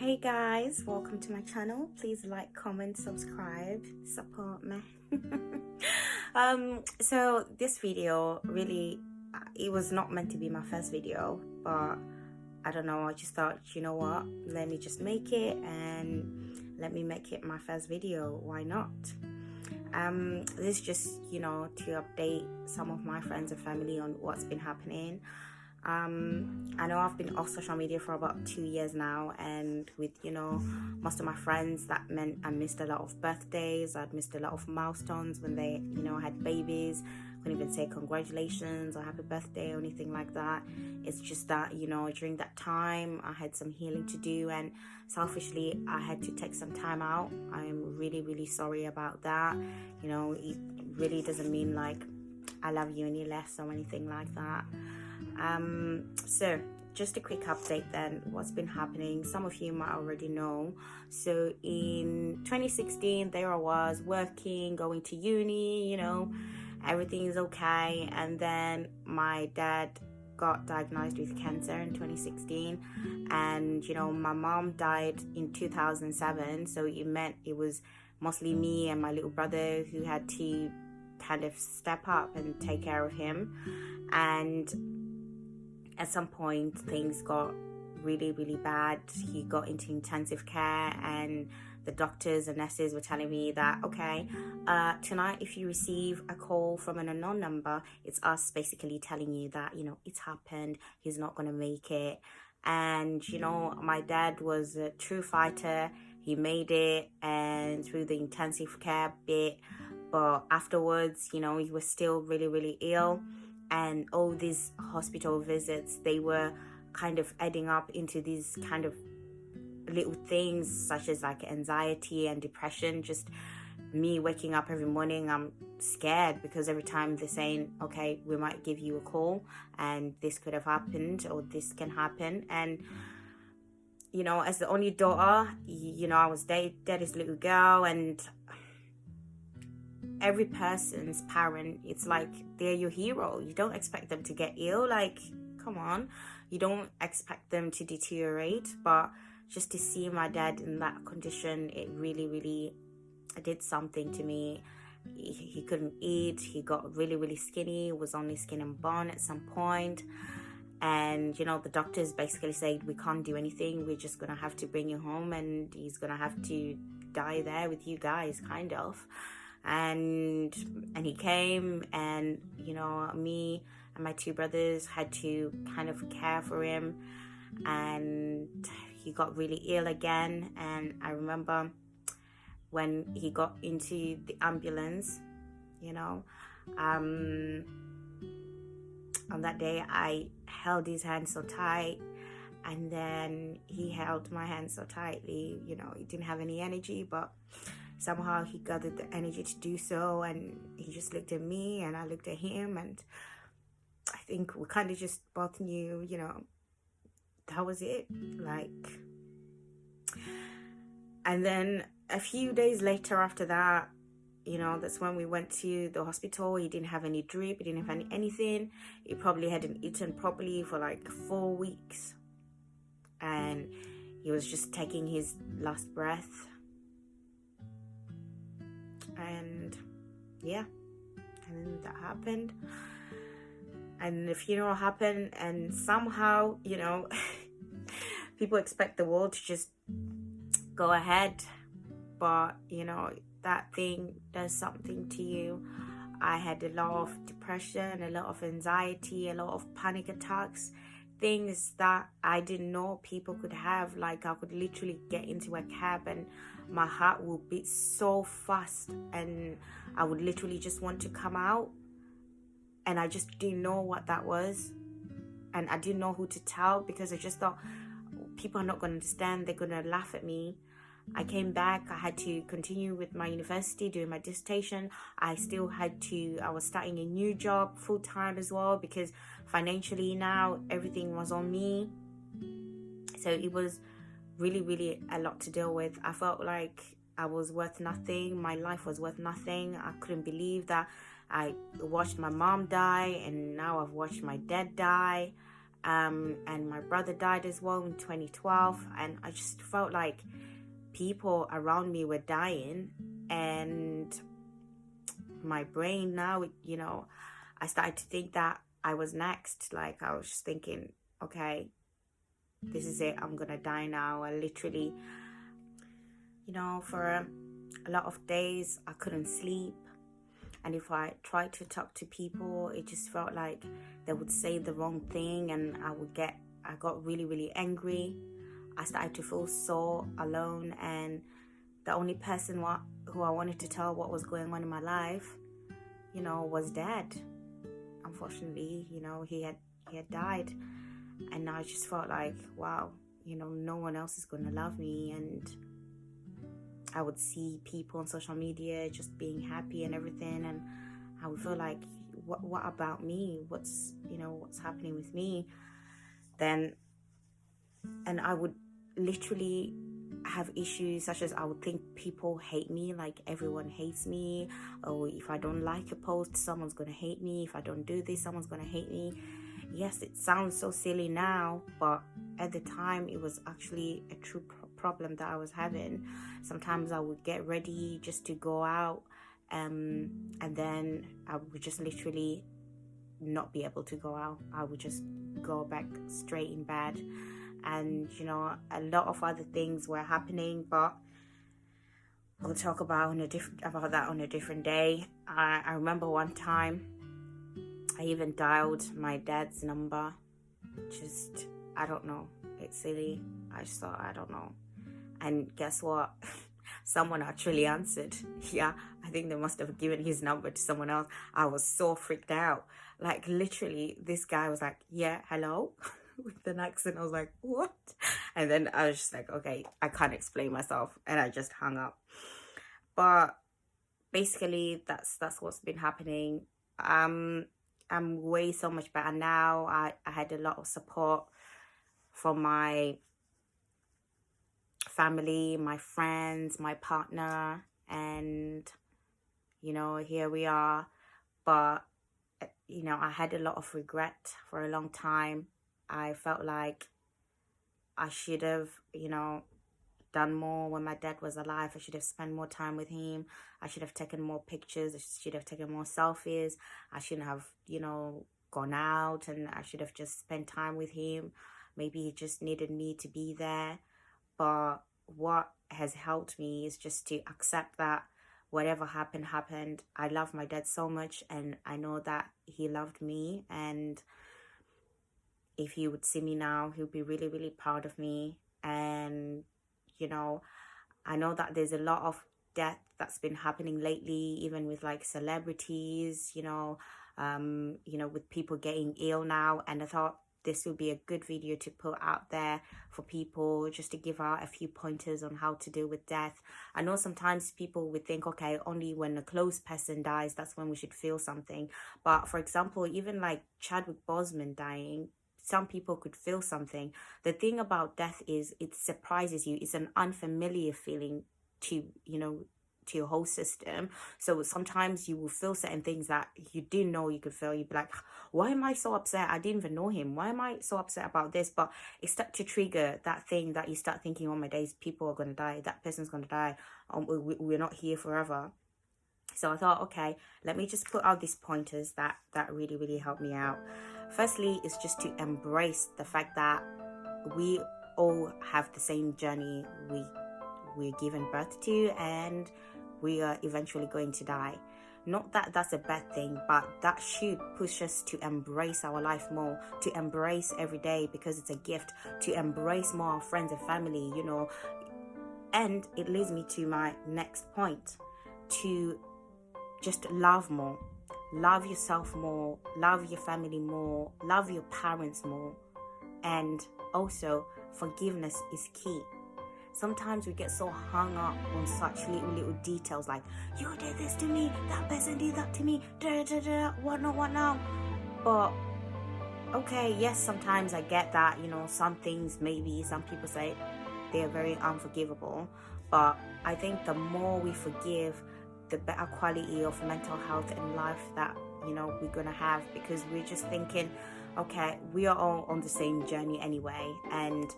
Hey guys, welcome to my channel. Please like, comment, subscribe, support me. So this video really, it was not meant to be my first video, but I don't know, I just thought, you know what, let me just make it and let me make it my first video. Why not? This is just, to update some of my friends and family on what's been happening. I know I've been off social media for about 2 years now, and with most of my friends, that meant I missed a lot of birthdays. I'd missed a lot of milestones when they had babies. Couldn't even say congratulations or happy birthday or anything like that. It's just that during that time I had some healing to do, and selfishly I had to take some time out. I'm really sorry about that. It really doesn't mean like I love you any less or anything like that. So just a quick update then, what's been happening. Some of you might already know. So in 2016, there I was working, going to uni, everything is okay. And then my dad got diagnosed with cancer in 2016, and my mom died in 2007. So it meant it was mostly me and my little brother who had to kind of step up and take care of him. And at some point things got really bad. He got into intensive care, and the doctors and nurses were telling me that, okay, tonight if you receive a call from an unknown number, it's us basically telling you that it's happened, he's not going to make it. And my dad was a true fighter. He made it, and through the intensive care bit, but afterwards he was still really ill. And all these hospital visits, they were kind of adding up into these kind of little things such as like anxiety and depression. Just me waking up every morning, I'm scared because every time they're saying, okay, we might give you a call and this could have happened or this can happen. And as the only daughter, I was daddy's little girl, and every person's parent, it's like they're your hero. You don't expect them to get ill, like, come on. You don't expect them to deteriorate. But just to see my dad in that condition, it really did something to me. He couldn't eat. He got really skinny. Was only skin and bone at some point. And the doctors basically said, we can't do anything, we're just gonna have to bring you home, and he's gonna have to die there with you guys, kind of. And he came, and me and my two brothers had to kind of care for him, and he got really ill again. And I remember when he got into the ambulance, on that day I held his hand so tight, and then he held my hand so tightly. He didn't have any energy, but somehow he gathered the energy to do so, and he just looked at me and I looked at him, and I think we kind of just both knew, that was it. Like, and then a few days later after that, that's when we went to the hospital. He didn't have any drip, he didn't have anything. He probably hadn't eaten properly for like 4 weeks, and he was just taking his last breath. And yeah, and then that happened, and the funeral happened, and somehow people expect the world to just go ahead, but that thing does something to you. I had a lot of depression, a lot of anxiety, a lot of panic attacks, things that I didn't know people could have. Like, I could literally get into a cab and my heart will beat so fast, and I would literally just want to come out, and I just didn't know what that was, and I didn't know who to tell, because I just thought people are not going to understand, they're going to laugh at me. I came back, I had to continue with my university, doing my dissertation. I was starting a new job full-time as well, because financially now everything was on me. So it was really a lot to deal with. I felt like I was worth nothing. My life was worth nothing. I couldn't believe that I watched my mom die, and now I've watched my dad die. And my brother died as well in 2012, and I just felt like people around me were dying, and my brain now, I started to think that I was next. Like, I was just thinking, okay, this is it, I'm gonna die now. I literally, for a lot of days I couldn't sleep, and if I tried to talk to people, it just felt like they would say the wrong thing, and I got really, really angry. I started to feel so alone, and the only person who I wanted to tell what was going on in my life, was Dad. Unfortunately, he had died, and I just felt like, wow, no one else is going to love me. And I would see people on social media just being happy and everything, and I would feel like, what about me? What's happening with me? And I would literally have issues such as I would think people hate me, like everyone hates me, or if I don't like a post, someone's gonna hate me. If I don't do this, someone's gonna hate me. Yes, it sounds so silly now, but at the time it was actually a true problem that I was having. Sometimes I would get ready just to go out, and then I would just literally not be able to go out. I would just go back straight in bed, and a lot of other things were happening, but we'll talk about that on a different day. I remember one time I even dialed my dad's number. Just, I don't know, it's silly. I just thought, I don't know. And guess what? Someone actually answered. Yeah, I think they must have given his number to someone else. I was so freaked out. Like, literally, this guy was like, yeah, hello? With an accent. I was like, what? And then I was just like, okay, I can't explain myself. And I just hung up. But basically, that's what's been happening. I'm way so much better now. I had a lot of support from my family, my friends, my partner, and here we are. But I had a lot of regret for a long time. I felt like I should have done more when my dad was alive. I should have spent more time with him. I should have taken more pictures. I should have taken more selfies. I shouldn't have gone out, and I should have just spent time with him. Maybe he just needed me to be there. But what has helped me is just to accept that whatever happened. I love my dad so much, and I know that he loved me, and if he would see me now, he'll be really, really proud of me. And I know that there's a lot of death that's been happening lately, even with like celebrities, with people getting ill now. And I thought this would be a good video to put out there for people, just to give out a few pointers on how to deal with death. I know sometimes people would think, okay, only when a close person dies, that's when we should feel something. But for example, even like Chadwick Boseman dying, some people could feel something. The thing about death is it surprises you. It's an unfamiliar feeling to your whole system. So sometimes you will feel certain things that you didn't know you could feel. You'd be like, why am I so upset? I didn't even know him. Why am I so upset about this? But it starts to trigger that thing that you start thinking, oh my days, people are going to die. That person's going to die. We're not here forever. So I thought, okay, let me just put out these pointers that really, really helped me out. Firstly, is just to embrace the fact that we all have the same journey we're given birth to, and we are eventually going to die. Not that that's a bad thing, but that should push us to embrace our life more, to embrace every day because it's a gift, to embrace more our friends and family, And it leads me to my next point, to just love more. Love yourself more, love your family more, love your parents more. And also, forgiveness is key. Sometimes we get so hung up on such little details, like, you did this to me, that person did that to me, what now? But, okay, yes, sometimes I get that, some things, maybe some people say they're very unforgivable. But I think the more we forgive, the better quality of mental health and life that we're gonna have, because we're just thinking, okay, we are all on the same journey anyway. And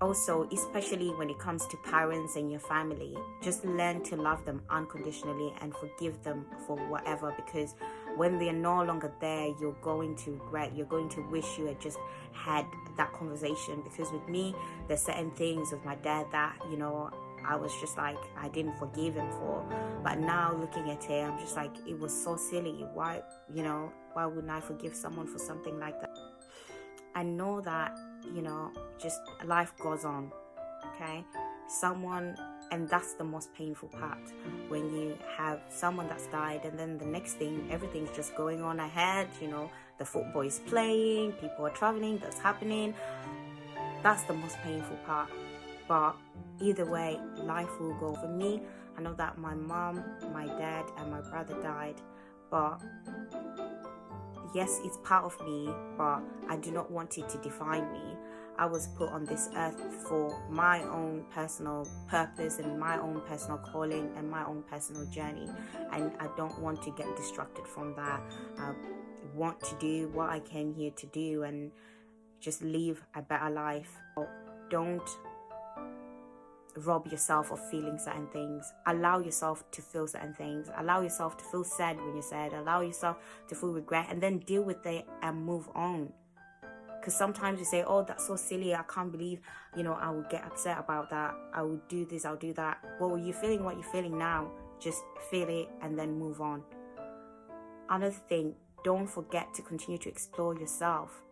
also, especially when it comes to parents and your family, just learn to love them unconditionally and forgive them for whatever, because when they're no longer there, you're going to regret, you're going to wish you had just had that conversation. Because with me, there's certain things with my dad that, you know, I was just like, I didn't forgive him for. But now looking at it, I'm just like, it was so silly. Why, you know, why wouldn't I forgive someone for something like that? I know that, you know, just life goes on, okay? And that's the most painful part, when you have someone that's died and then the next thing, everything's just going on ahead, you know, the football is playing, people are traveling, that's happening. That's the most painful part. But either way, life will go. For me, I know that my mom, my dad, and my brother died, but yes, it's part of me, but I do not want it to define me. I was put on this earth for my own personal purpose and my own personal calling and my own personal journey, and I don't want to get distracted from that. I want to do what I came here to do and just live a better life. Don't rob yourself of feeling certain things. Allow yourself to feel certain things. Allow yourself to feel sad when you're sad. Allow yourself to feel regret, and then deal with it and move on. Because sometimes you say, oh, that's so silly, I can't believe, you know, I would get upset about that, I would do this, I'll do that. Well, you're feeling what you're feeling now. Just feel it and then move on. Another thing, don't forget to continue to explore yourself.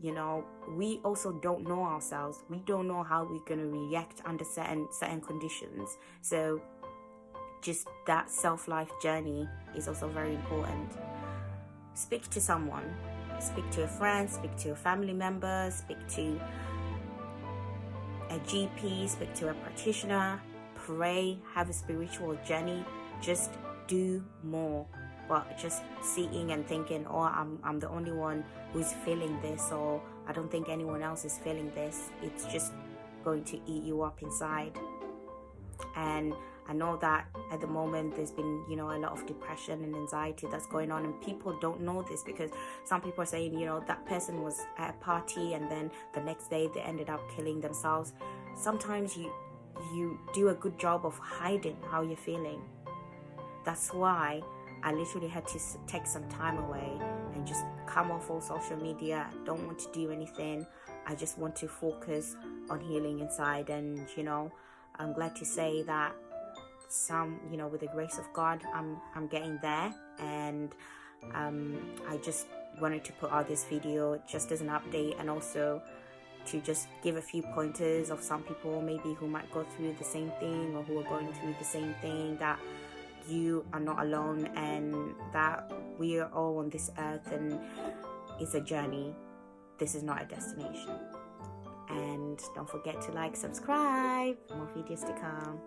You know, we also don't know ourselves. We don't know how we're going to react under certain conditions. So just that self-life journey is also very important. Speak to someone. Speak to a friend, speak to a family member, speak to a GP, speak to a practitioner, pray, have a spiritual journey. Just do more. But just sitting and thinking, oh, I'm the only one who's feeling this, or I don't think anyone else is feeling this, it's just going to eat you up inside. And I know that at the moment there's been, you know, a lot of depression and anxiety that's going on, and people don't know this, because some people are saying, you know, that person was at a party and then the next day they ended up killing themselves. Sometimes you do a good job of hiding how you're feeling. That's why I literally had to take some time away and just come off all social media. I don't want to do anything. I just want to focus on healing inside. And, you know, I'm glad to say that you know, with the grace of God, I'm getting there. And I just wanted to put out this video just as an update, and also to just give a few pointers of some people maybe who might go through the same thing, or who are going through the same thing, that you are not alone, and that we are all on this earth and it's a journey. This is not a destination. And don't forget to like, subscribe, more videos to come.